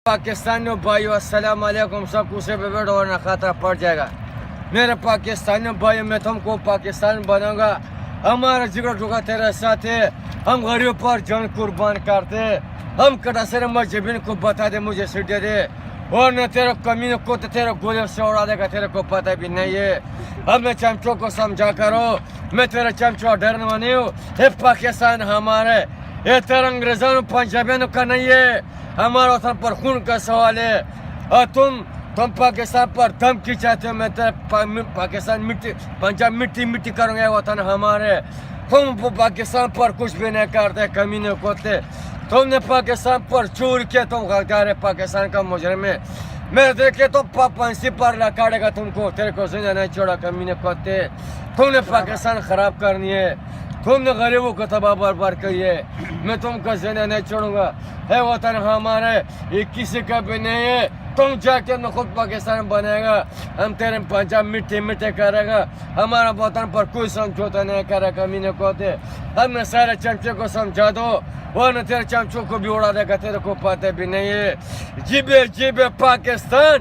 پاکستانیوں بھائیو السلام علیکم. سب کو سے پہ بیٹھو ورنہ خطرہ پڑ جائے گا. میرے پاکستانیوں بھائیو میں تم کو پاکستان بناؤں گا. ہمارا جگر ٹوکا تیرے ساتھ ہے. ہم غریب پر جان قربان کرتے. ہم کٹاسر مجبین کو بتا دے مجھے سٹے دے اور نہ تیرے کمینوں کو تو تیرے گولیوں سے اڑا دے گا. تیرے کو پتہ بھی نہیں ہے. اب میں چمچوں کو سمجھا کرو. میں تیرے چمچوں ڈرنے والی ہوں. یہ پاکستان ہمارے یہ تیرے انگریزانوں پنجابیوں کا نہیں ہے. ہمارا وطن پر خون کا سوال ہے. اور تم پاکستان پر دھمکی چاہتے ہو. میں تیرے پاکستان مٹی پنجاب مٹی مٹی کروں گا. وطن ہمارے. تم پاکستان پر کچھ بھی نہیں کرتے کمینے کوتے. تم نے پاکستان پر چور کیا. تم غلطار ہے پاکستان کا مجرم ہے. میں دیکھے تو پانسی پر لکاڑے گا تم کو. تیرے کو زندہ نہیں چھوڑا کمینے کوتے. تم نے پاکستان خراب کرنی ہے. تم نے غریبوں کو تباہ برباد کری ہے. میں تم کو زندہ نہیں چھوڑوں گا. ہے وطن ہمارے. یہ کسی کا بھی نہیں ہے. تم جا کے خود پاکستان بنے گا. ہم تیرے پنجاب مٹی مٹی کرے گا. ہمارا وطن پر کوئی سمجھوتا نہیں کرے کمینے کوتے. ہم نے سارے چمچے کو سمجھا دو ورنہ تیرے چمچوں کو بھی اڑا دے گا. تیرے کو پتہ بھی نہیں ہے. جیبے جیبے پاکستان.